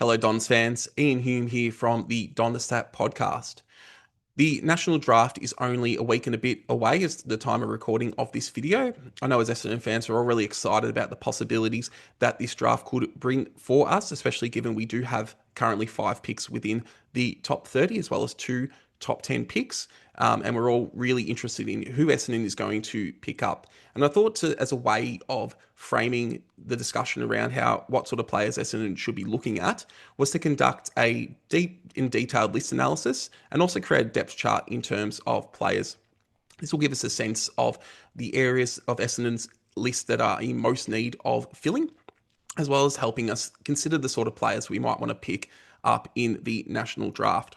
Hello, Dons fans. Ian Hume here from the Don the Stat podcast. The National Draft is only a week and a bit away as the time of recording of this video. I know as Essendon fans, we're all really excited about the possibilities that this draft could bring for us, especially given we do have currently 5 picks within the top 30, as well as 2 top 10 picks. And we're all really interested in who Essendon is going to pick up. And I thought as a way of framing the discussion around what sort of players Essendon should be looking at was to conduct a deep and detailed list analysis and also create a depth chart in terms of players. This will give us a sense of the areas of Essendon's list that are in most need of filling, as well as helping us consider the sort of players we might want to pick up in the national draft.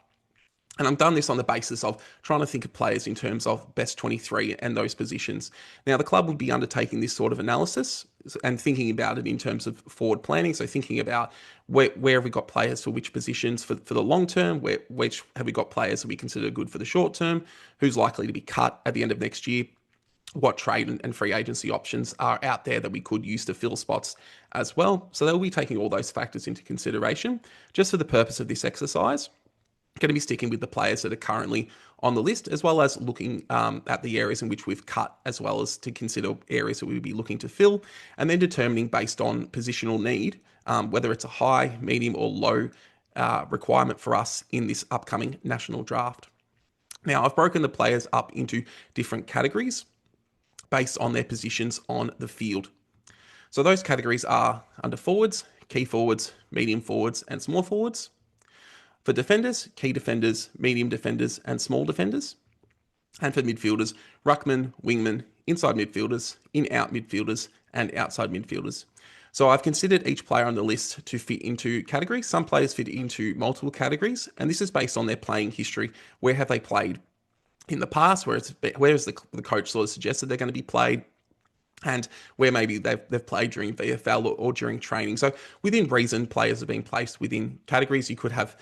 And I've done this on the basis of trying to think of players in terms of best 23 and those positions. Now, the club would be undertaking this sort of analysis and thinking about it in terms of forward planning. So thinking about where have we got players for which positions for the long term, which have we got players that we consider good for the short term, who's likely to be cut at the end of next year, what trade and free agency options are out there that we could use to fill spots as well. So they'll be taking all those factors into consideration just for the purpose of this exercise. Going to be sticking with the players that are currently on the list, as well as looking at the areas in which we've cut, as well as to consider areas that we would be looking to fill, and then determining based on positional need, whether it's a high, medium, or low requirement for us in this upcoming national draft. Now, I've broken the players up into different categories based on their positions on the field. So those categories are under forwards, key forwards, medium forwards, and small forwards. For defenders, key defenders, medium defenders, and small defenders. And for midfielders, ruckman, wingman, inside midfielders, in-out midfielders, and outside midfielders. So I've considered each player on the list to fit into categories. Some players fit into multiple categories, and this is based on their playing history. Where have they played in the past? Where has the coach sort of suggested they're going to be played? And where maybe they've played during VFL or during training. So within reason, players are being placed within categories. You could have,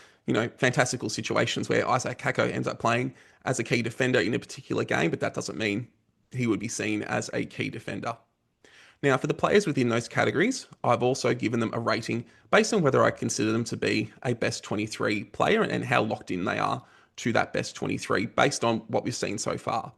fantastical situations where Isaac Kako ends up playing as a key defender in a particular game, but that doesn't mean he would be seen as a key defender. Now, for the players within those categories, I've also given them a rating based on whether I consider them to be a best 23 player and how locked in they are to that best 23 based on what we've seen so far.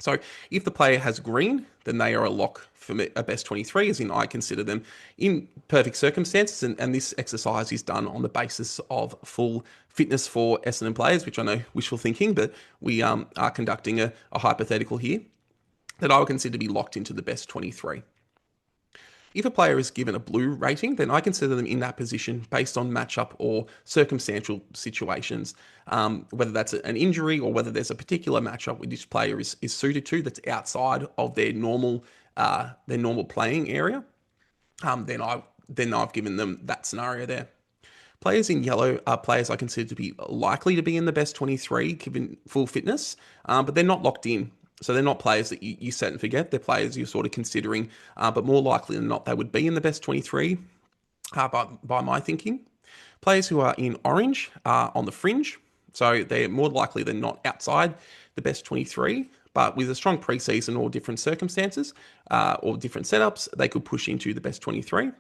So if the player has green, then they are a lock for a best 23, as in I consider them in perfect circumstances. And this exercise is done on the basis of full fitness for Essendon players, which I know wishful thinking, but we are conducting a hypothetical here that I would consider to be locked into the best 23. If a player is given a blue rating, then I consider them in that position based on matchup or circumstantial situations, whether that's an injury or whether there's a particular matchup which this player is suited to that's outside of their normal playing area. Then I've given them that scenario there. Players in yellow are players I consider to be likely to be in the best 23 given full fitness, but they're not locked in. So they're not players that you set and forget. They're players you're sort of considering, but more likely than not, they would be in the best 23 by my thinking. Players who are in orange are on the fringe. So they're more likely than not outside the best 23, but with a strong preseason or different circumstances or different setups, they could push into the best 23.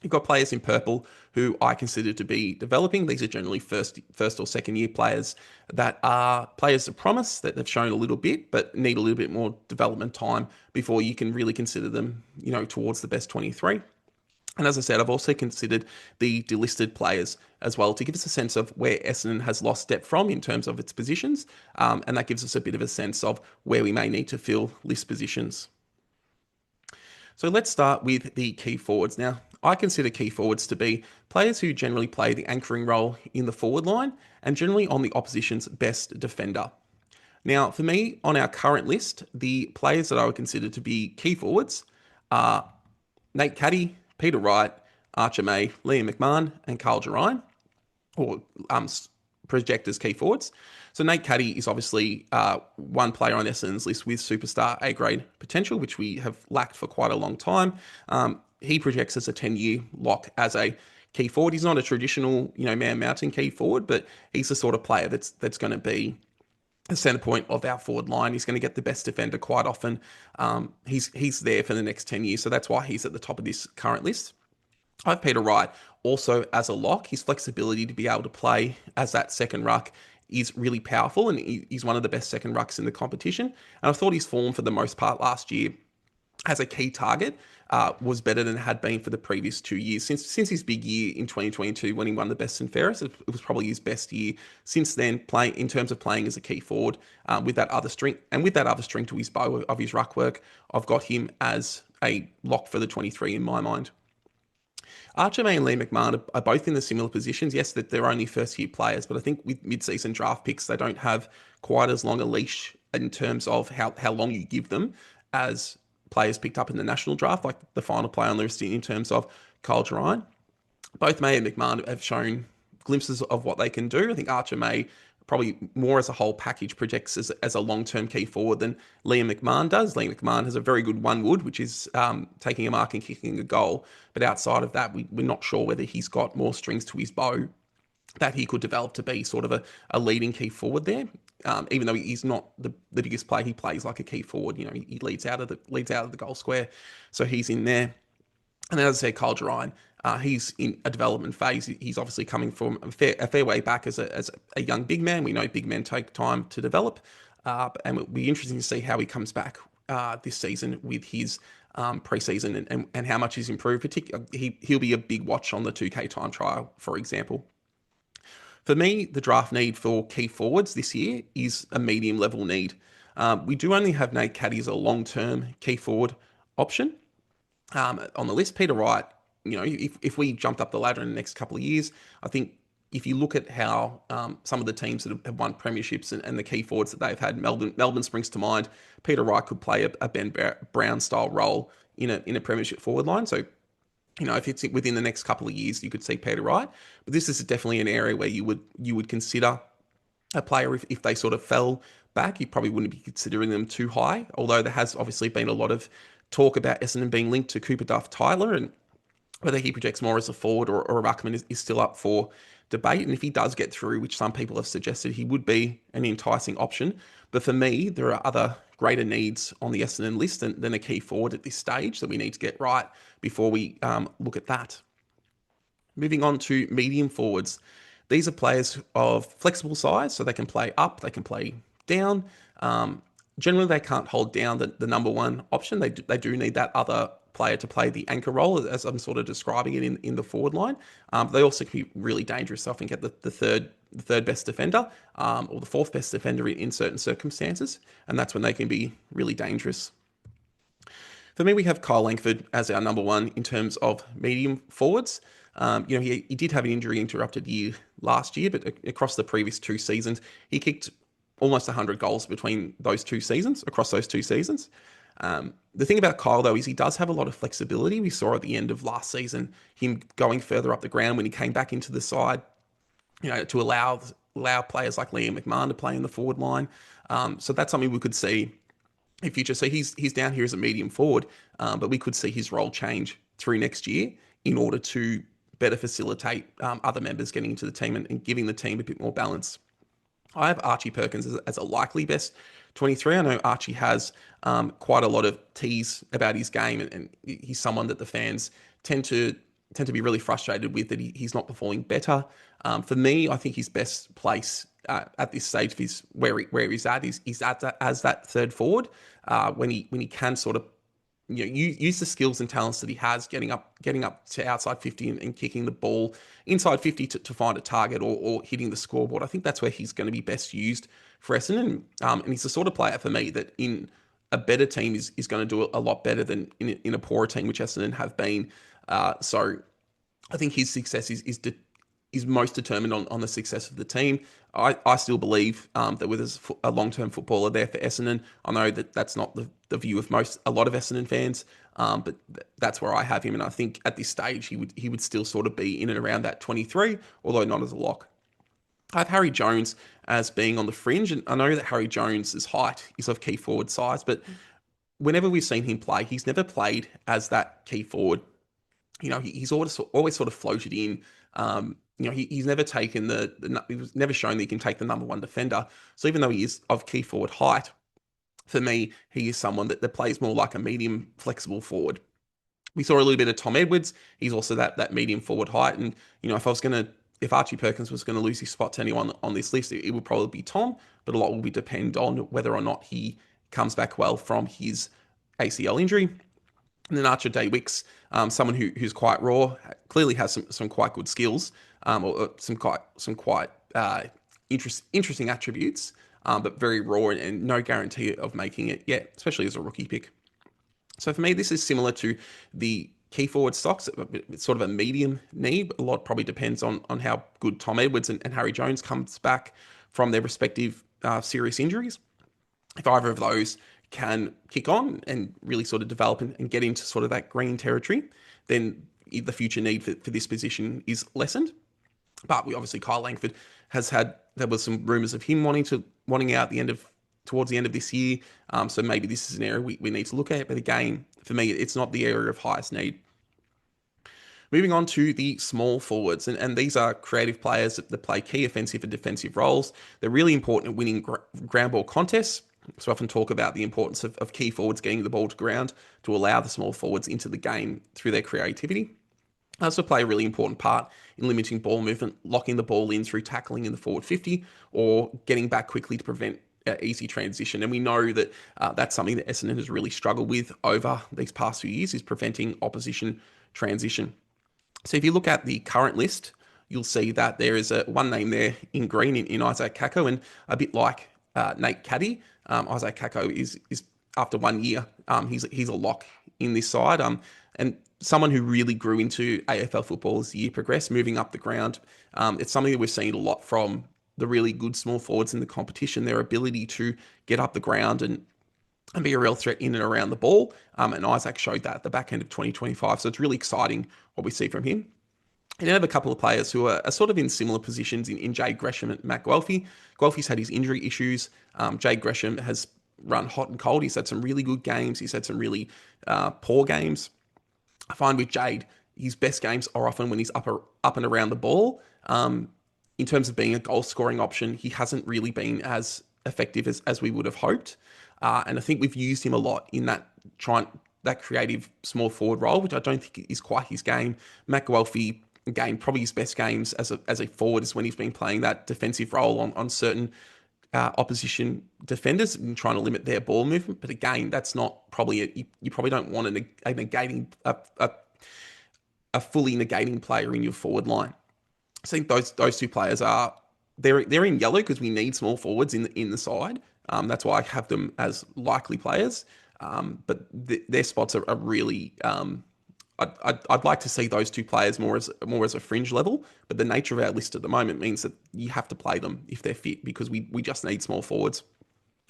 You've got players in purple who I consider to be developing. These are generally first or second year players that are players of promise that have shown a little bit, but need a little bit more development time before you can really consider them, towards the best 23. And as I said, I've also considered the delisted players as well to give us a sense of where Essendon has lost depth from in terms of its positions. And that gives us a bit of a sense of where we may need to fill list positions. So let's start with the key forwards. Now, I consider key forwards to be players who generally play the anchoring role in the forward line and generally on the opposition's best defender. Now, for me, on our current list, the players that I would consider to be key forwards are Nate Caddy, Peter Wright, Archer May, Liam McMahon, and Carl Gerine, or project as key forwards. So Nate Caddy is obviously one player on Essendon's list with superstar A-grade potential, which we have lacked for quite a long time. He projects as a 10-year lock as a key forward. He's not a traditional, man-mountain key forward, but he's the sort of player that's going to be the center point of our forward line. He's going to get the best defender quite often. He's there for the next 10 years, so that's why he's at the top of this current list. I have Peter Wright Also, as a lock, his flexibility to be able to play as that second ruck is really powerful, and he's one of the best second rucks in the competition. And I thought his form for the most part last year as a key target was better than it had been for the previous 2 years. Since his big year in 2022 when he won the best and fairest, it was probably his best year since then. Playing in terms of playing as a key forward with that other string to his bow of his ruck work, I've got him as a lock for the 23 in my mind. Archer May and Lee McMahon are both in the similar positions. Yes, that they're only first year players, but I think with mid-season draft picks, they don't have quite as long a leash in terms of how long you give them as players picked up in the national draft, like the final player on the list in terms of Kyle Ryan. Both May and McMahon have shown glimpses of what they can do. I think Archer May probably more as a whole package projects as a long-term key forward than Liam McMahon does. Liam McMahon has a very good one wood, which is taking a mark and kicking a goal. But outside of that, we're not sure whether he's got more strings to his bow that he could develop to be sort of a leading key forward there. Even though he's not the biggest player, he plays like a key forward. You know, he leads out of the goal square, so he's in there. And then, as I said, Kyle Ryan, he's in a development phase. He's obviously coming from a fair way back as a young big man. We know big men take time to develop, and it'll be interesting to see how he comes back this season with his preseason and how much he's improved. Particularly, he'll be a big watch on the 2K time trial, for example. For me, the draft need for key forwards this year is a medium level need. We do only have Nate Caddy as a long term key forward option on the list. Peter Wright, you know, if we jumped up the ladder in the next couple of years, I think if you look at how some of the teams that have won premierships and the key forwards that they've had, Melbourne springs to mind. Peter Wright could play a Ben Brown style role in a premiership forward line. So, you know, if it's within the next couple of years, you could see Peter Wright. But this is definitely an area where you would consider a player if they sort of fell back. You probably wouldn't be considering them too high, although there has obviously been a lot of talk about Essendon being linked to Cooper Duff Tyler, and whether he projects more as a forward or a ruckman is still up for debate. And if he does get through, which some people have suggested, he would be an enticing option. But for me, there are other greater needs on the Essendon list than a key forward at this stage that we need to get right before we look at that. Moving on to medium forwards. These are players of flexible size, so they can play up, they can play down. Generally, they can't hold down the number one option. They do need that other player to play the anchor role, as I'm sort of describing it in the forward line. They also can be really dangerous. So I think at the third best defender or the fourth best defender in certain circumstances, and that's when they can be really dangerous. For me, we have Kyle Langford as our number one in terms of medium forwards. You know, he did have an injury interrupted year last year, but across the previous 2 seasons, he kicked almost 100 goals between those 2 seasons, across those 2 seasons. The thing about Kyle, though, is he does have a lot of flexibility. We saw at the end of last season him going further up the ground when he came back into the side, you know, to allow players like Liam McMahon to play in the forward line. So that's something we could see in future. So he's down here as a medium forward, but we could see his role change through next year in order to better facilitate other members getting into the team and giving the team a bit more balance. I have Archie Perkins as a likely best 23. I know Archie has quite a lot of tease about his game, and he's someone that the fans tend to be really frustrated with, that he's not performing better. For me, I think his best place at this stage of where he's at is as that third forward, when he can sort of, you know, use the skills and talents that he has, getting up to outside 50 and kicking the ball inside 50 to find a target or hitting the scoreboard. I think that's where he's going to be best used for Essendon. And he's the sort of player for me that in a better team is going to do a lot better than in a poorer team, which Essendon have been. So I think his success is most determined on the success of the team. I still believe that with a long-term footballer there for Essendon, I know that that's not the view of a lot of Essendon fans, but that's where I have him, and I think at this stage he would still sort of be in and around that 23, although not as a lock. I have Harry Jones as being on the fringe, and I know that Harry Jones' height is of key forward size, but whenever we've seen him play, he's never played as that key forward. You know, he's always sort of floated in. You know, he's never taken he's never shown that he can take the number one defender. So even though he is of key forward height, for me, he is someone that plays more like a medium flexible forward. We saw a little bit of Tom Edwards. He's also that medium forward height. And, if Archie Perkins was going to lose his spot to anyone on this list, it would probably be Tom, but a lot will be depend on whether or not he comes back well from his ACL injury. And then Archer Daywicks, someone who's quite raw, clearly has some quite good skills, or some quite interesting attributes, but very raw and no guarantee of making it yet, especially as a rookie pick. So for me, this is similar to the key forward stocks. It's sort of a medium need. A lot probably depends on how good Tom Edwards and Harry Jones comes back from their respective serious injuries. If either of those can kick on and really sort of develop and get into sort of that green territory, then the future need for this position is lessened. But we obviously Kyle Langford there was some rumours of him wanting out towards the end of this year. So maybe this is an area we need to look at. But again, for me, it's not the area of highest need. Moving on to the small forwards, and these are creative players that play key offensive and defensive roles. They're really important at winning ground ball contests. So I often talk about the importance of key forwards getting the ball to ground to allow the small forwards into the game through their creativity. They also play a really important part in limiting ball movement, locking the ball in through tackling in the forward 50 or getting back quickly to prevent easy transition. And we know that that's something that Essendon has really struggled with over these past few years, is preventing opposition transition. So if you look at the current list, you'll see that there is one name there in green in Isaac Kako, and a bit like Nate Caddy, Isaac Kako is after 1 year, he's a lock in this side, and someone who really grew into AFL football as the year progressed, moving up the ground. It's something that we've seen a lot from the really good small forwards in the competition, their ability to get up the ground and be a real threat in and around the ball. And Isaac showed that at the back end of 2025. So it's really exciting what we see from him. And then have a couple of players who are sort of in similar positions in Jade Gresham and Matt Guelphy. Guelphy's had his injury issues. Jade Gresham has run hot and cold. He's had some really good games. He's had some really poor games. I find with Jade, his best games are often when he's up and around the ball. In terms of being a goal scoring option, he hasn't really been as effective as we would have hoped. And I think we've used him a lot in that creative small forward role, which I don't think is quite his game. Matt Guelphy, again, probably his best games as a forward is when he's been playing that defensive role on certain opposition defenders and trying to limit their ball movement. But again, that's not probably you probably don't want a negating a fully negating player in your forward line. I think those two players they're in yellow because we need small forwards in the side. That's why I have them as likely players. But their spots are really. I'd like to see those two players more as a fringe level, but the nature of our list at the moment means that you have to play them if they're fit because we just need small forwards.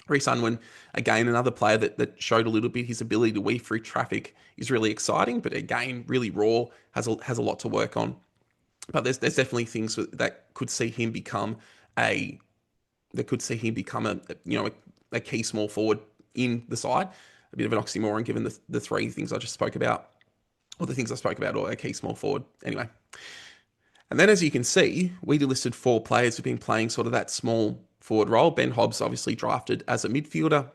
Reece Unwin, again, another player that showed a little bit his ability to weave through traffic is really exciting, but again, really raw, has a lot to work on. But there's definitely things that could see him become a key small forward in the side. A bit of an oxymoron given the three things I just spoke about. Or the things I spoke about, or a key small forward. Anyway. And then as you can see, we listed 4 players who've been playing sort of that small forward role. Ben Hobbs obviously drafted as a midfielder.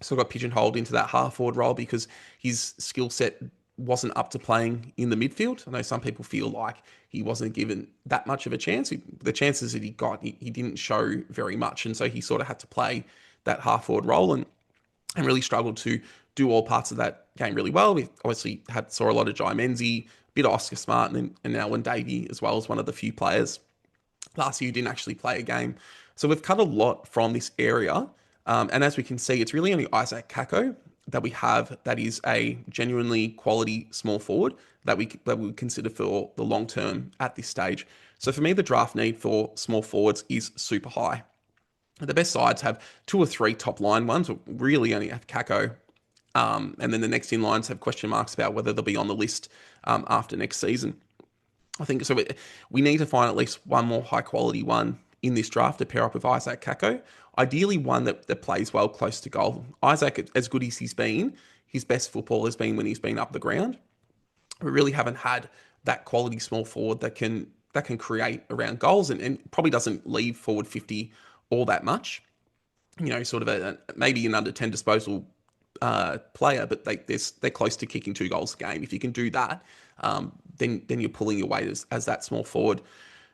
So got pigeonholed into that half forward role because his skill set wasn't up to playing in the midfield. I know some people feel like he wasn't given that much of a chance. The chances that he got, he didn't show very much. And so he sort of had to play that half forward role and really struggled to do all parts of that game really well. We obviously saw a lot of Jai Menzie, a bit of Oscar Smart, and Alwyn Davey as well as one of the few players last year who didn't actually play a game. So we've cut a lot from this area. And as we can see, it's really only Isaac Kako that we have that is a genuinely quality small forward that we would consider for the long term at this stage. So for me, the draft need for small forwards is super high. The best sides have 2 or 3 top line ones, but really only have Kako. And then the next in lines have question marks about whether they'll be on the list after next season. I think so. We need to find at least one more high quality one in this draft to pair up with Isaac Kako. Ideally, one that plays well close to goal. Isaac, as good as he's been, his best football has been when he's been up the ground. We really haven't had that quality small forward that can create around goals and probably doesn't leave forward 50 all that much. Sort of maybe an under 10 disposal player, but they're close to kicking 2 goals a game. If you can do that, then you're pulling your weight as that small forward.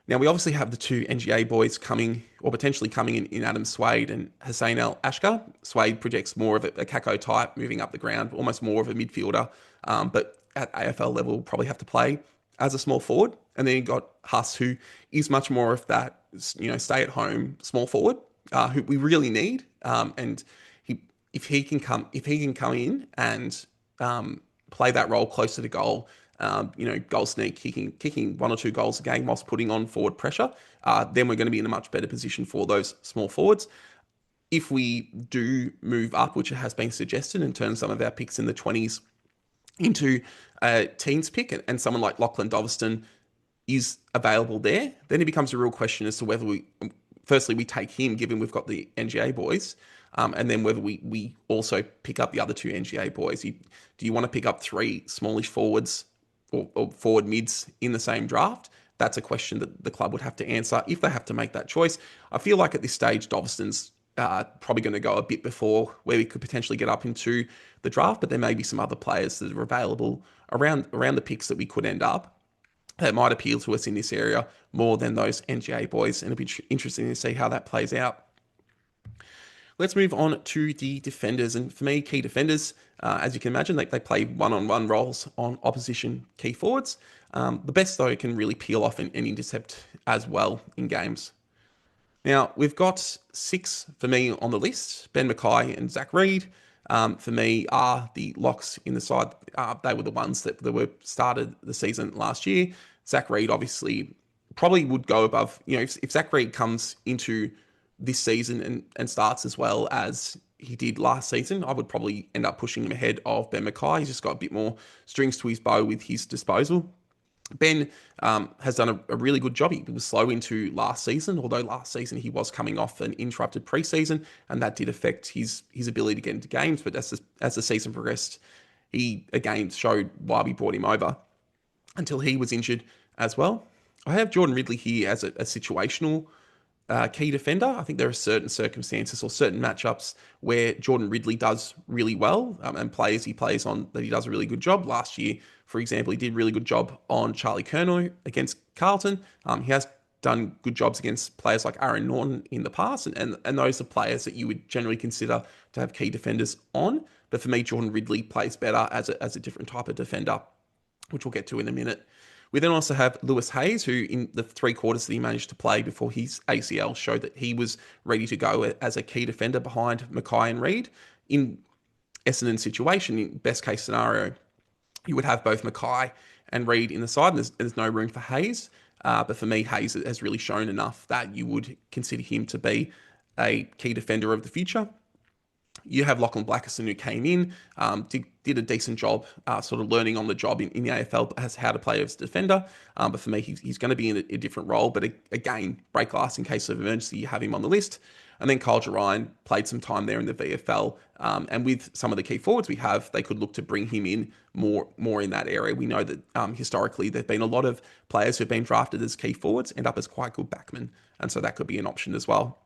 Now, we obviously have the 2 NGA boys coming, or potentially coming in Adam Swade and Hussein El Ashkar. Swade projects more of a Kako type, moving up the ground, almost more of a midfielder, but at AFL level, will probably have to play as a small forward. And then you've got Huss, who is much more of that, stay-at-home small forward, who we really need. And if he can come in and play that role closer to goal, goal sneak, kicking 1 or 2 goals a game whilst putting on forward pressure, then we're going to be in a much better position for those small forwards. If we do move up, which has been suggested, and turn some of our picks in the 20s into a teens pick, and someone like Lachlan Doveston is available there, then it becomes a real question as to whether firstly we take him, given we've got the NGA boys, and then whether we also pick up the other 2 NGA boys. Do you want to pick up 3 smallish forwards or forward mids in the same draft? That's a question that the club would have to answer if they have to make that choice. I feel like at this stage, Doveston's probably going to go a bit before where we could potentially get up into the draft, but there may be some other players that are available around the picks that we could end up that might appeal to us in this area more than those NGA boys, and it'll be interesting to see how that plays out. Let's move on to the defenders. And for me, key defenders, as you can imagine, they play one-on-one roles on opposition key forwards. The best, though, can really peel off and intercept as well in games. Now, we've got 6 for me on the list. Ben Mackay and Zach Reid, for me, are the locks in the side. They were the ones that were started the season last year. Zach Reid, obviously, probably would go above. If Zach Reid comes into this season and starts as well as he did last season, I would probably end up pushing him ahead of Ben Mackay. He's just got a bit more strings to his bow with his disposal. Ben has done a really good job. He was slow into last season, although last season he was coming off an interrupted preseason, and that did affect his ability to get into games. But as the season progressed, he again showed why we brought him over until he was injured as well. I have Jordan Ridley here as a situational key defender. I think there are certain circumstances or certain matchups where Jordan Ridley does really well, and players he plays on that he does a really good job. Last year, for example, he did a really good job on Charlie Curnow against Carlton. He has done good jobs against players like Aaron Norton in the past, and those are players that you would generally consider to have key defenders on. But for me, Jordan Ridley plays better as a different type of defender, which we'll get to in a minute. We then also have Lewis Hayes, who in the 3 quarters that he managed to play before his ACL showed that he was ready to go as a key defender behind Mackay and Reid. In Essendon's situation, in best case scenario, you would have both Mackay and Reid in the side, and there's no room for Hayes. But for me, Hayes has really shown enough that you would consider him to be a key defender of the future. You have Lachlan Blackerson, who came in, did a decent job sort of learning on the job in the AFL as how to play as a defender. But for me, he's going to be in a different role. But again, break glass in case of emergency, you have him on the list. And then Kyle Ryan played some time there in the VFL. And with some of the key forwards we have, they could look to bring him in more in that area. We know that historically there have been a lot of players who have been drafted as key forwards end up as quite good backmen. And so that could be an option as well.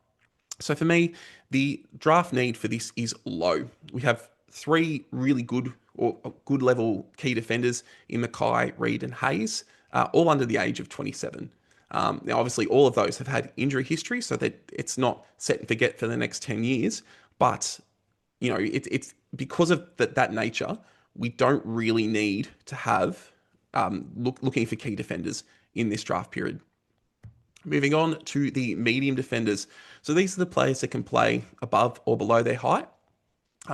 So for me, the draft need for this is low. We have 3 really good or good level key defenders in Mackay, Reid, and Hayes, all under the age of 27. Now, obviously, all of those have had injury history, so that it's not set and forget for the next 10 years. But it's because of that nature, we don't really need to have looking for key defenders in this draft period. Moving on to the medium defenders. So these are the players that can play above or below their height.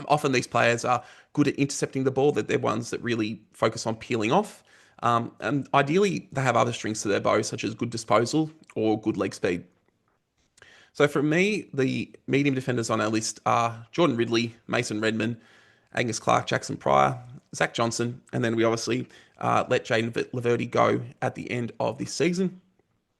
Often these players are good at intercepting the ball. They're ones that really focus on peeling off. And ideally, they have other strings to their bow, such as good disposal or good leg speed. So for me, the medium defenders on our list are Jordan Ridley, Mason Redman, Angus Clark, Jackson Pryor, Zach Johnson, and then we obviously let Jaden Laverty go at the end of this season.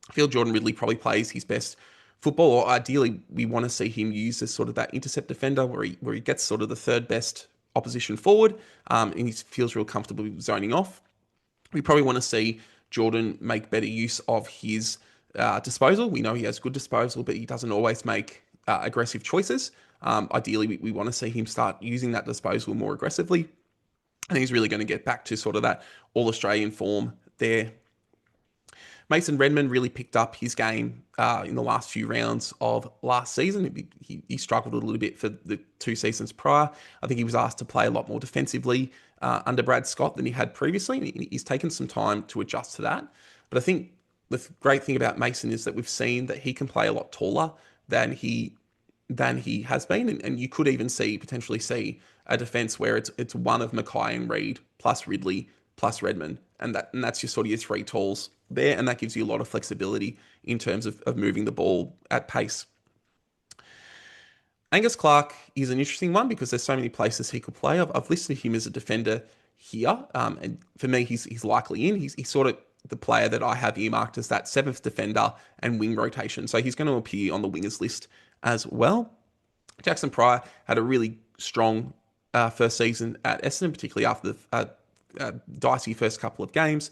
I feel Jordan Ridley probably plays his best football, or ideally we want to see him use as sort of that intercept defender where he gets sort of the 3rd best opposition forward, and he feels real comfortable zoning off. We probably want to see Jordan make better use of his disposal. We know he has good disposal, but he doesn't always make aggressive choices. Ideally, we want to see him start using that disposal more aggressively. And he's really going to get back to sort of that all Australian form there. Mason Redman really picked up his game in the last few rounds of last season. He struggled a little bit for the 2 seasons prior. I think he was asked to play a lot more defensively under Brad Scott than he had previously. And he's taken some time to adjust to that. But I think the great thing about Mason is that we've seen that he can play a lot taller than he has been, and you could even potentially see a defense where it's one of Mackay and Reid plus Ridley plus Redmond, and that's your sort of your three talls there, and that gives you a lot of flexibility in terms of moving the ball at pace. Angus Clark is an interesting one because there's so many places he could play. I've listed him as a defender here, and for me, he's likely in. He's sort of the player that I have earmarked as that seventh defender and wing rotation. So he's going to appear on the wingers list as well. Jackson Pryor had a really strong first season at Essendon, particularly after the dicey first couple of games.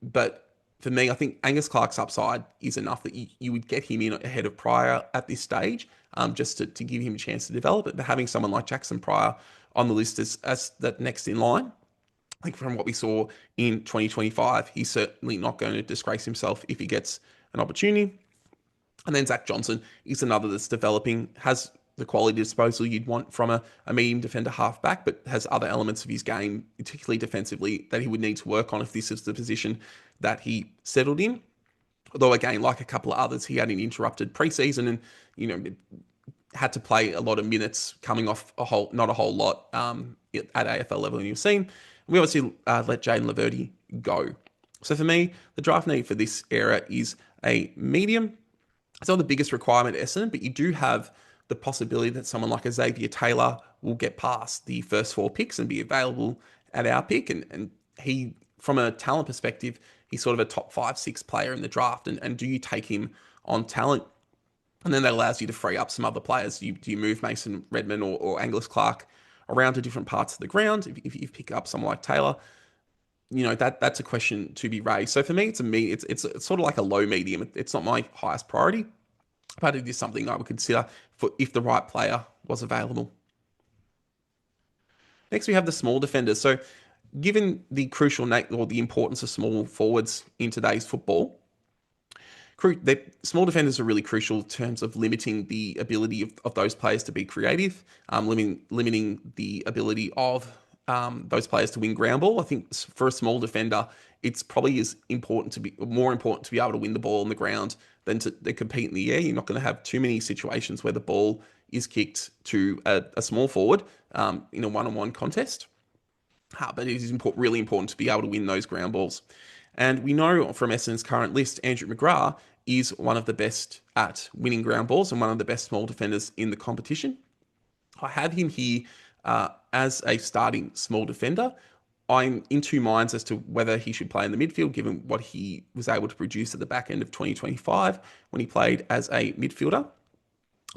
But for me, I think Angus Clark's upside is enough that you would get him in ahead of Pryor at this stage, just to give him a chance to develop it. But having someone like Jackson Pryor on the list as that next in line, I think from what we saw in 2025, he's certainly not going to disgrace himself if he gets an opportunity. And then Zach Johnson is another that's developing, has the quality disposal you'd want from a medium defender halfback, but has other elements of his game, particularly defensively, that he would need to work on if this is the position that he settled in. Although, again, like a couple of others, he had an interrupted preseason and, had to play a lot of minutes coming off not a whole lot at AFL level, and you've seen. We obviously let Jaden Laverty go. So for me, the draft need for this era is a medium. It's not the biggest requirement at Essendon, but you do have the possibility that someone like a Xavier Taylor will get past the first 4 picks and be available at our pick. And he, from a talent perspective, he's sort of a top 5, 6 player in the draft. And do you take him on talent? And then that allows you to free up some other players. Do you move Mason Redman or Angus Clark around to different parts of the ground? If you pick up someone like Taylor, that's a question to be raised. So for me, it's sort of like a low medium. It's not my highest priority, but it is something I would consider for if the right player was available. Next, we have the small defenders. So given the crucial or the importance of small forwards in today's football, small defenders are really crucial in terms of limiting the ability of those players to be creative, limiting the ability of those players to win ground ball. I think for a small defender, it's probably more important to be able to win the ball on the ground than to compete in the air. You're not going to have too many situations where the ball is kicked to a small forward in a one-on-one contest. But it is really important to be able to win those ground balls. And we know from Essendon's current list, Andrew McGrath is one of the best at winning ground balls and one of the best small defenders in the competition. I have him here as a starting small defender. I'm in two minds as to whether he should play in the midfield, given what he was able to produce at the back end of 2025 when he played as a midfielder.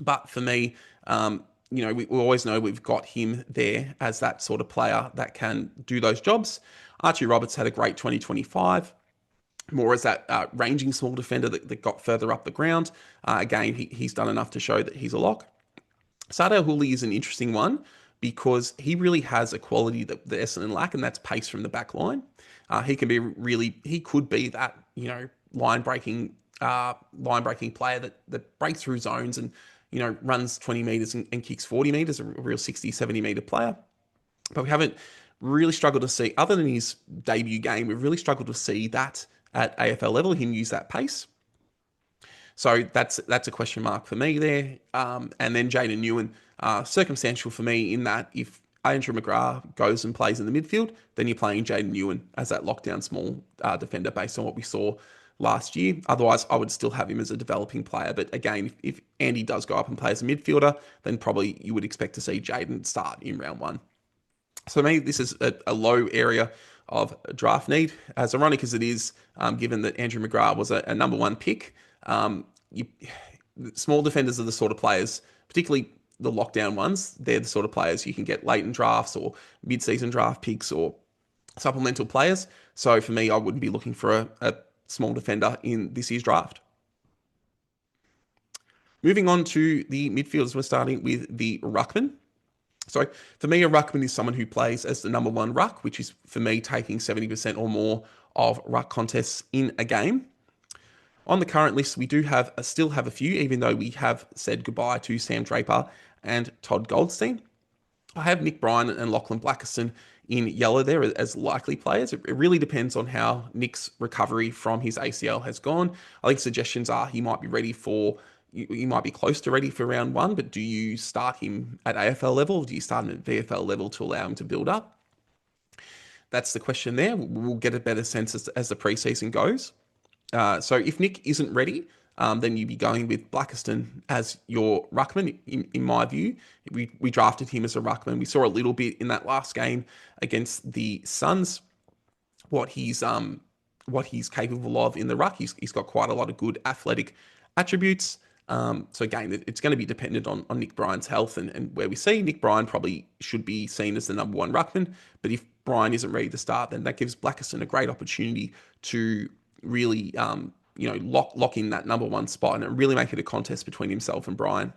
But for me, we always know we've got him there as that sort of player that can do those jobs. Archie Roberts had a great 2025, more as that ranging small defender that got further up the ground. Again, he's done enough to show that he's a lock. Sardar Hooley is an interesting one because he really has a quality that the Essendon lack, and that's pace from the back line. He could be that, line breaking player that breaks through zones and, runs 20 metres and kicks 40 metres, a real 60, 70 metre player. But we haven't really struggled to see, other than his debut game, we've really struggled to see that at AFL level, him use that pace. So that's a question mark for me there. And then Jaden Newen, circumstantial for me in that if Andrew McGrath goes and plays in the midfield, then you're playing Jaden Newen as that lockdown small defender based on what we saw last year. Otherwise, I would still have him as a developing player. But again, if Andy does go up and play as a midfielder, then probably you would expect to see Jaden start in round 1. So for me, this is a low area of draft need. As ironic as it is, given that Andrew McGrath was a number 1 pick, small defenders are the sort of players, particularly the lockdown ones, they're the sort of players you can get late in drafts or mid-season draft picks or supplemental players. So for me, I wouldn't be looking for a small defender in this year's draft. Moving on to the midfielders, we're starting with the ruckman. So for me, a ruckman is someone who plays as the number one ruck, which is for me taking 70% or more of ruck contests in a game. On the current list, we do still have a few, even though we have said goodbye to Sam Draper and Todd Goldstein. I have Nick Bryan and Lachlan Blackerson in yellow there as likely players. It really depends on how Nick's recovery from his ACL has gone. I think suggestions are he might be ready for, he might be close to ready for round one, but do you start him at AFL level or do you start him at VFL level to allow him to build up? That's the question there. We'll get a better sense as the preseason goes. So if Nick isn't ready, then you'd be going with Blackerston as your ruckman. In my view, we drafted him as a ruckman. We saw a little bit in that last game against the Suns what he's capable of in the ruck. He's got quite a lot of good athletic attributes. So again, it's going to be dependent on Nick Bryan's health and where we see. Nick Bryan probably should be seen as the number one ruckman, but if Bryan isn't ready to start, then that gives Blackerson a great opportunity to really lock in that number one spot and really make it a contest between himself and Bryan.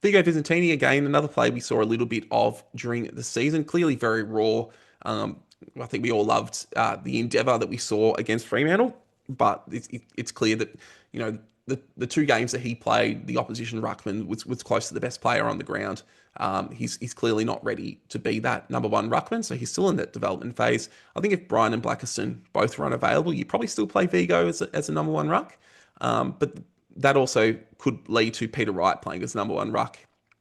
Vigo Vicentini, again, another play we saw a little bit of during the season, clearly very raw. I think we all loved the endeavour that we saw against Fremantle, but it's clear that, the two games that he played, the opposition ruckman was close to the best player on the ground. He's clearly not ready to be that number one ruckman, so he's still in that development phase. I think if Bryan and Blackerson both run available, you probably still play Vigo as a number one ruck, but that also could lead to Peter Wright playing as number one ruck.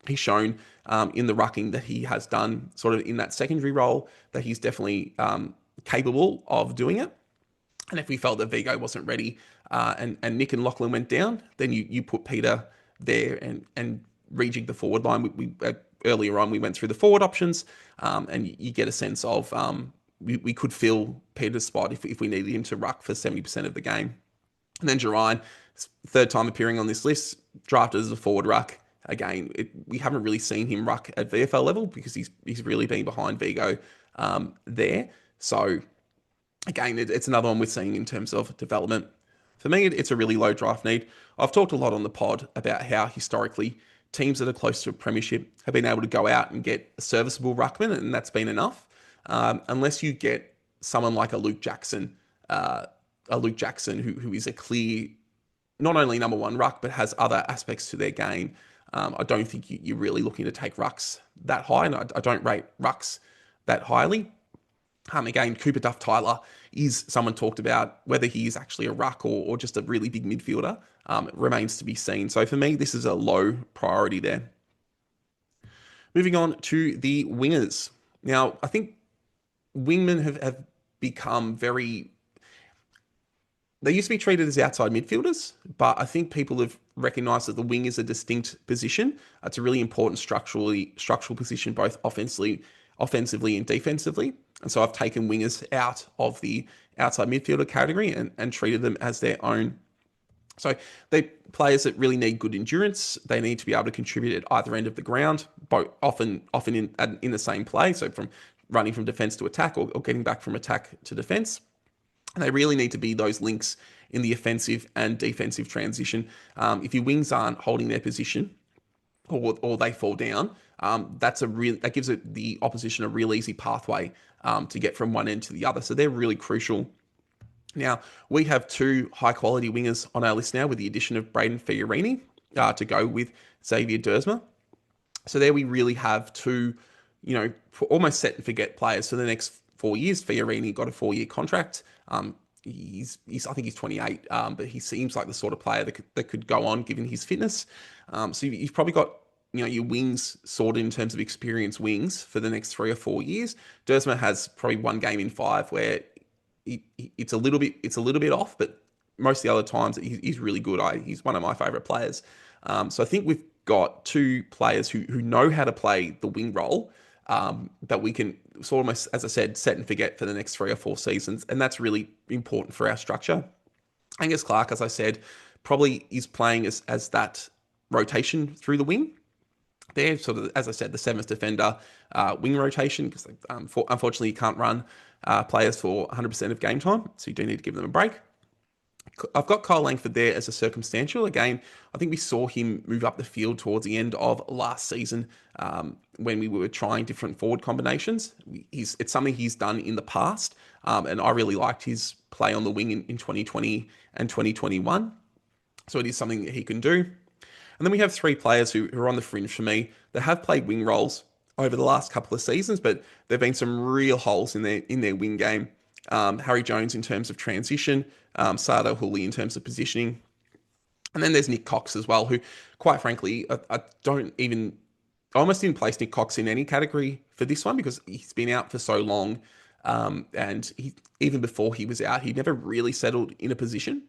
He's shown in the rucking that he has done sort of in that secondary role that he's definitely capable of doing it. And if we felt that Vigo wasn't ready and Nick and Lachlan went down, then you put Peter there and rejig the forward line. We earlier on, we went through the forward options and you get a sense of we could fill Peter's spot if we needed him to ruck for 70% of the game. And then Jerine, third time appearing on this list, drafted as a forward ruck. Again, we haven't really seen him ruck at VFL level because he's really been behind Vigo there. So again, it's another one we're seeing in terms of development. For me, it's a really low draft need. I've talked a lot on the pod about how historically teams that are close to a premiership have been able to go out and get a serviceable ruckman, and that's been enough. Unless you get someone like a Luke Jackson who is a clear, not only number one ruck, but has other aspects to their game. I don't think you're really looking to take rucks that high, and I don't rate rucks that highly. Again, Cooper Duff Tyler is someone talked about. Whether he is actually a ruck or just a really big midfielder remains to be seen. So for me, this is a low priority there. Moving on to the wingers. Now, I think wingmen have become very... They used to be treated as outside midfielders, but I think people have recognised that the wing is a distinct position. It's a really important structural position, both offensively and defensively. And so I've taken wingers out of the outside midfielder category and treated them as their own. So they're players that really need good endurance. They need to be able to contribute at either end of the ground, both often in the same play. So from running from defence to attack or getting back from attack to defence. And they really need to be those links in the offensive and defensive transition. If your wings aren't holding their position or they fall down, that gives the opposition a real easy pathway to get from one end to the other. So they're really crucial. Now, we have two high-quality wingers on our list now with the addition of Braden Fiorini to go with Xavier Dersma. So there we really have two, almost set and forget players for the next 4 years. Fiorini got a 4-year contract. I think he's 28, but he seems like the sort of player that could go on given his fitness. So you've probably got your wings sorted in terms of experienced wings for the next 3 or 4 years. Dersma has probably one game in 5 where it's a little bit off, but most of the other times he's really good. He's one of my favourite players. So I think we've got two players who know how to play the wing role that we can sort of, as I said, set and forget for the next 3 or 4 seasons. And that's really important for our structure. Angus Clark, as I said, probably is playing as that rotation through the wing. They're sort of, as I said, the 7th defender wing rotation because unfortunately you can't run players for 100% of game time. So you do need to give them a break. I've got Kyle Langford there as a circumstantial. Again, I think we saw him move up the field towards the end of last season when we were trying different forward combinations. It's something he's done in the past, and I really liked his play on the wing in 2020 and 2021. So it is something that he can do. And then we have three players who are on the fringe for me that have played wing roles over the last couple of seasons, but there have been some real holes in their wing game. Harry Jones in terms of transition, Sardo Hooley in terms of positioning, and then there's Nick Cox as well, who, quite frankly, I don't even. I almost didn't place Nick Cox in any category for this one because he's been out for so long, and even before he was out, he never really settled in a position.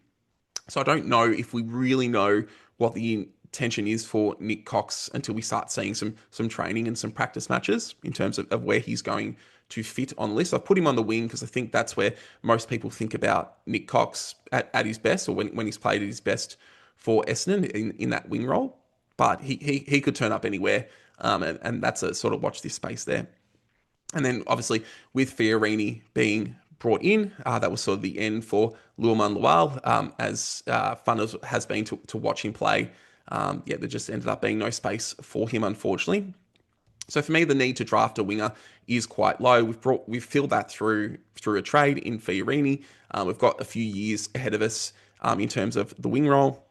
So I don't know if we really know what the intention is for Nick Cox until we start seeing some training and some practice matches in terms of where he's going to fit on the list. I've put him on the wing because I think that's where most people think about Nick Cox at his best, or when he's played at his best for Essendon in that wing role. But he could turn up anywhere, and that's a sort of watch this space there. And then obviously with Fiorini being brought in, that was sort of the end for Luaman Lual, as fun as has been to watch him play. Yeah, there just ended up being no space for him, unfortunately. So for me, the need to draft a winger is quite low. We've filled that through a trade in Fiorini. We've got a few years ahead of us in terms of the wing role.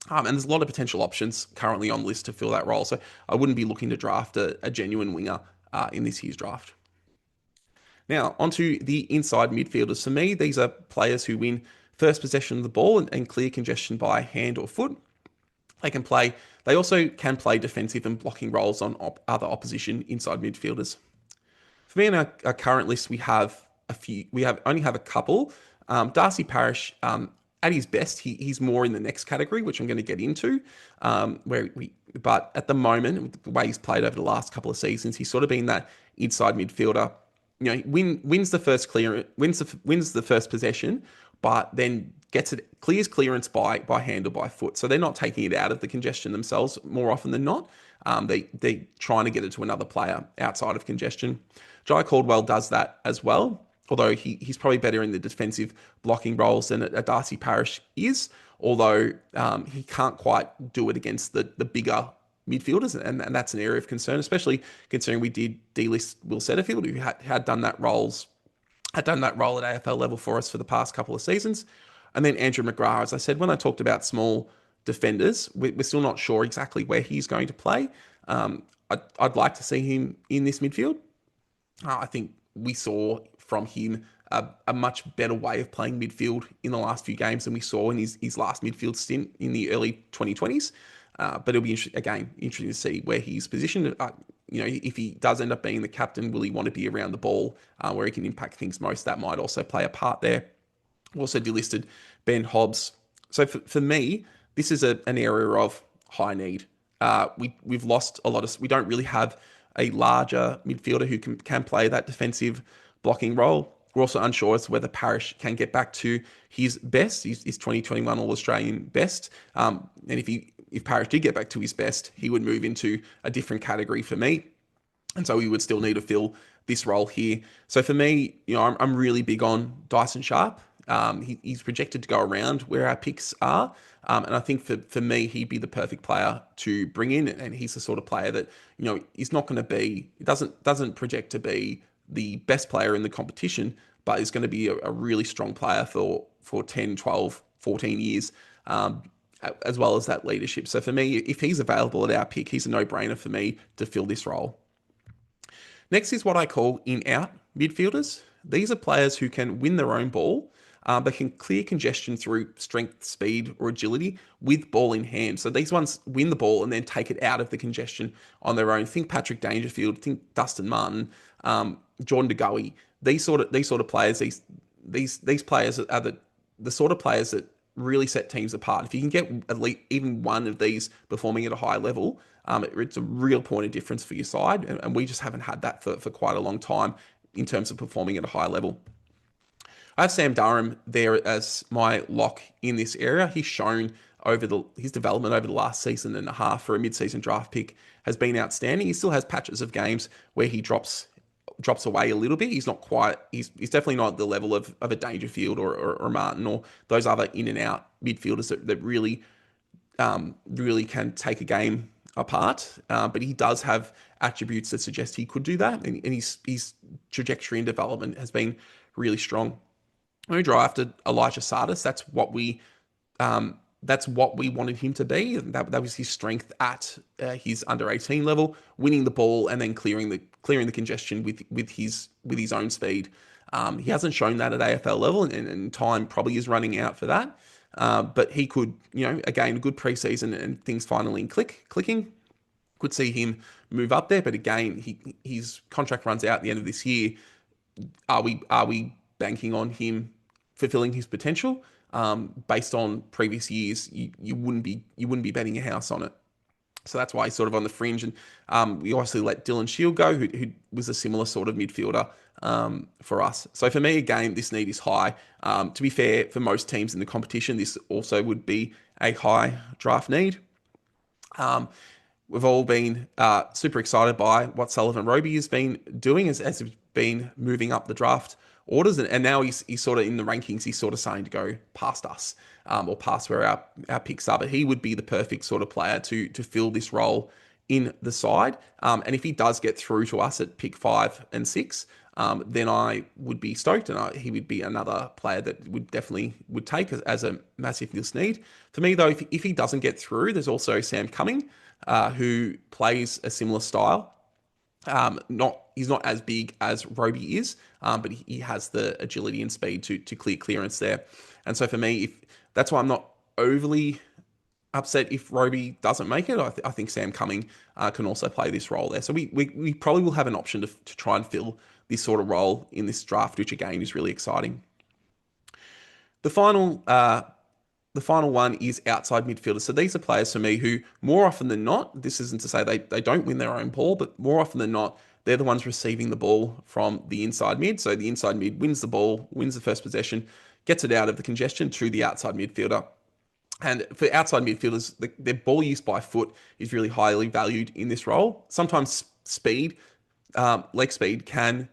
And there's a lot of potential options currently on the list to fill that role. So I wouldn't be looking to draft a genuine winger in this year's draft. Now, onto the inside midfielders. For me, these are players who win first possession of the ball and clear congestion by hand or foot. They also can play defensive and blocking roles on other opposition inside midfielders. For me, in our current list, we have a few. Only have a couple. Darcy Parish, at his best, he's more in the next category, which I'm going to get into. But at the moment, the way he's played over the last couple of seasons, he's sort of been that inside midfielder. You know, wins the first wins the first possession, but then clears clearance by hand or by foot. So they're not taking it out of the congestion themselves more often than not. They're trying to get it to another player outside of congestion. Jai Caldwell does that as well, although he's probably better in the defensive blocking roles than a Darcy Parish is, although he can't quite do it against the bigger midfielders, and that's an area of concern, especially considering we did delist Will Setterfield, who had done that role at AFL level for us for the past couple of seasons. And then Andrew McGrath, as I said, when I talked about small defenders, we're still not sure exactly where he's going to play. I'd like to see him in this midfield. I think we saw from him a much better way of playing midfield in the last few games than we saw in his last midfield stint in the early 2020s. But it'll be interesting to see where he's positioned. If he does end up being the captain, will he want to be around the ball where he can impact things most? That might also play a part there. Also delisted Ben Hobbs. So for me, this is an area of high need. We've lost a lot of. We don't really have a larger midfielder who can play that defensive blocking role. We're also unsure as to whether Parish can get back to his best, his 2021 All-Australian best. And if Parish did get back to his best, he would move into a different category for me. And so we would still need to fill this role here. So for me, I'm really big on Dyson Sharp. He's projected to go around where our picks are. And I think for me, he'd be the perfect player to bring in. And he's the sort of player that, is not going to be, it doesn't project to be the best player in the competition, but is going to be a really strong player for 10, 12, 14 years, as well as that leadership. So for me, if he's available at our pick, he's a no-brainer for me to fill this role. Next is what I call in-out midfielders. These are players who can win their own ball, but can clear congestion through strength, speed, or agility with ball in hand. So these ones win the ball and then take it out of the congestion on their own. Think Patrick Dangerfield, think Dustin Martin, Jordan De Goey. These sort of players, these players are the sort of players that really set teams apart. If you can get at least even one of these performing at a high level, it's a real point of difference for your side. And we just haven't had that for quite a long time in terms of performing at a high level. I have Sam Durham there as my lock in this area. He's shown his development over the last season and a half for a mid-season draft pick has been outstanding. He still has patches of games where he drops drops away a little bit. He's not quite. He's definitely not at the level of a Dangerfield or Martin or those other in and out midfielders that really can take a game apart. But he does have attributes that suggest he could do that, and his trajectory and development has been really strong. When we drafted Elijah Sardis, that's what we wanted him to be. That was his strength at his under 18 level, winning the ball and then clearing the congestion with his own speed. He hasn't shown that at AFL level, and time probably is running out for that. But he could, again, a good preseason and things finally clicking. Could see him move up there, but again, his contract runs out at the end of this year. Are we banking on him fulfilling his potential? Based on previous years, you wouldn't be betting a house on it. So that's why he's sort of on the fringe. And we obviously let Dylan Shield go, who was a similar sort of midfielder for us. So for me, again, this need is high. To be fair, for most teams in the competition, this also would be a high draft need. We've all been super excited by what Sullivan Roby has been doing as he's been moving up the draft orders, and now he's sort of in the rankings. He's sort of starting to go past us or past where our picks are. But he would be the perfect sort of player to fill this role in the side. And if he does get through to us at pick 5 and 6, then I would be stoked, and he would be another player that would definitely take as a massive list need. For me, though, if he doesn't get through, there's also Sam Cumming, who plays a similar style. He's not as big as Roby is, but he has the agility and speed to clear clearance there. And so for me, that's why I'm not overly upset if Roby doesn't make it. I think Sam Cumming can also play this role there. So we probably will have an option to try and fill this sort of role in this draft, which again is really exciting. The final one is outside midfielders. So these are players for me who, more often than not, this isn't to say they don't win their own ball, but more often than not, they're the ones receiving the ball from the inside mid. So the inside mid wins the ball, wins the first possession, gets it out of the congestion to the outside midfielder. And for outside midfielders, their ball use by foot is really highly valued in this role. Sometimes speed, leg speed can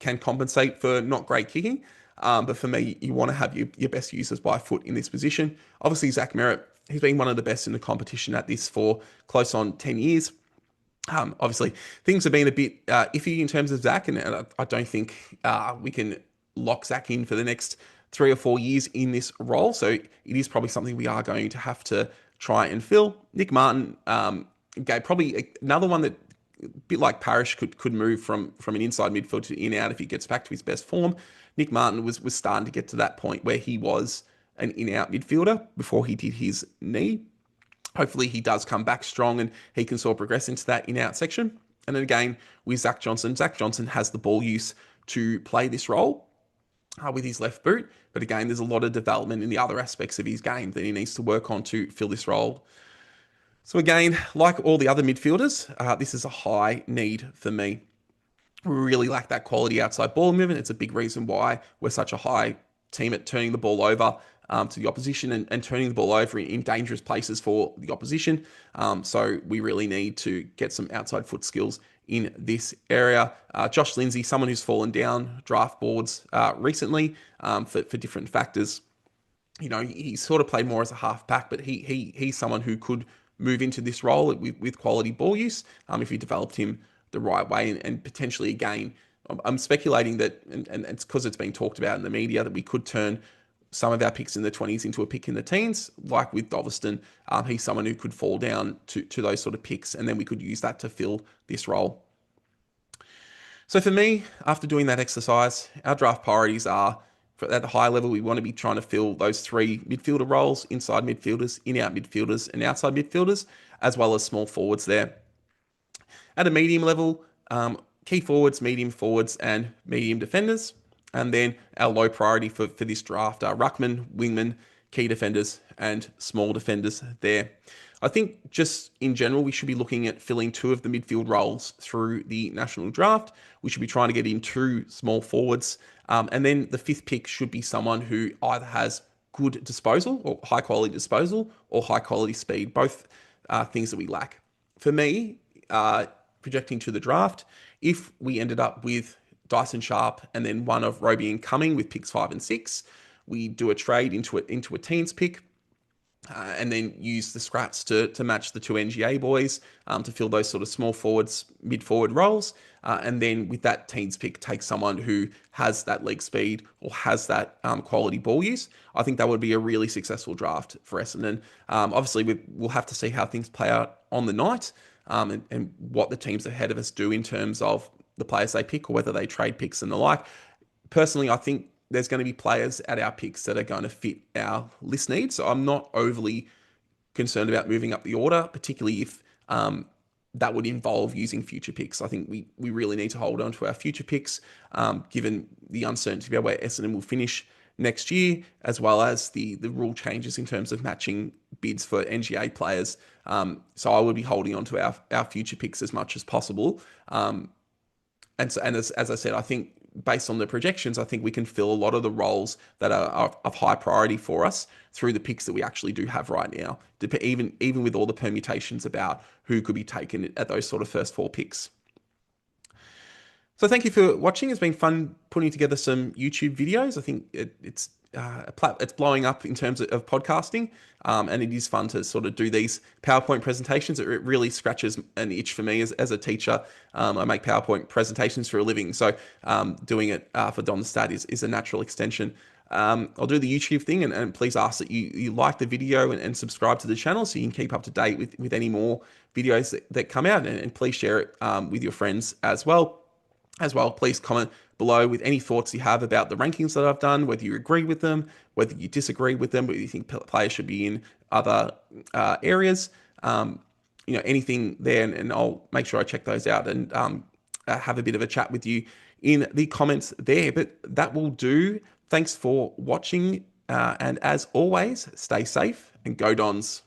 compensate for not great kicking. But for me, you want to have your best users by foot in this position. Obviously, Zach Merritt, he's been one of the best in the competition at this for close on 10 years. Obviously, things have been a bit iffy in terms of Zach, and I don't think we can lock Zach in for the next 3 or 4 years in this role. So it is probably something we are going to have to try and fill. Nick Martin, probably another one that, a bit like Parrish, could move from an inside midfield to in-out if he gets back to his best form. Nick Martin was starting to get to that point where he was an in-out midfielder before he did his knee. Hopefully he does come back strong and he can sort of progress into that in-out section. And then again, with Zach Johnson has the ball use to play this role with his left boot. But again, there's a lot of development in the other aspects of his game that he needs to work on to fill this role. So again, like all the other midfielders, this is a high need for me. We really lack that quality outside ball movement. It's a big reason why we're such a high team at turning the ball over to the opposition and turning the ball over in dangerous places for the opposition. So we really need to get some outside foot skills in this area. Josh Lindsay, someone who's fallen down draft boards recently for different factors. He's sort of played more as a halfback, but he's someone who could move into this role with quality ball use if you developed him the right way, and potentially again, I'm speculating that, and it's because it's been talked about in the media, that we could turn some of our picks in the 20s into a pick in the teens, like with Doveston. He's someone who could fall down to those sort of picks, and then we could use that to fill this role. So for me, after doing that exercise, our draft priorities are, at the high level, we want to be trying to fill those 3 midfielder roles: inside midfielders, in-out midfielders, and outside midfielders, as well as small forwards there. At a medium level, key forwards, medium forwards, and medium defenders. And then our low priority for this draft are ruckman, wingman, key defenders, and small defenders there. I think just in general, we should be looking at filling 2 of the midfield roles through the national draft. We should be trying to get in 2 small forwards. And then the 5th pick should be someone who either has good disposal or high quality disposal or high quality speed, both things that we lack. For me, projecting to the draft, if we ended up with Dyson Sharp and then one of Roby and Cumming with picks 5 and 6, we do a trade into a teens pick, and then use the scraps to match the two NGA boys, to fill those sort of small forwards, mid forward roles. And then with that teens pick, take someone who has that leg speed or has that quality ball use. I think that would be a really successful draft for Essendon. Obviously, we'll have to see how things play out on the night, and what the teams ahead of us do in terms of the players they pick or whether they trade picks and the like. Personally, I think there's going to be players at our picks that are going to fit our list needs. So I'm not overly concerned about moving up the order, particularly if that would involve using future picks. I think we really need to hold on to our future picks, given the uncertainty about where Essendon will finish next year, as well as the rule changes in terms of matching bids for NGA players. So I would be holding on to our future picks as much as possible. As I said, I think based on the projections, I think we can fill a lot of the roles that are of high priority for us through the picks that we actually do have right now, even with all the permutations about who could be taken at those sort of first 4 picks. So thank you for watching. It's been fun putting together some YouTube videos. I think it's blowing up in terms of podcasting, and it is fun to sort of do these PowerPoint presentations. It really scratches an itch for me as a teacher. I make PowerPoint presentations for a living, so doing it for Don the Stat is a natural extension. I'll do the YouTube thing, and please ask that you like the video and subscribe to the channel so you can keep up to date with any more videos that come out, and please share it with your friends as well. Please comment below with any thoughts you have about the rankings that I've done, whether you agree with them, whether you disagree with them, whether you think players should be in other areas, anything there, and I'll make sure I check those out and have a bit of a chat with you in the comments there. But that will do. Thanks for watching, and as always, stay safe and go Dons.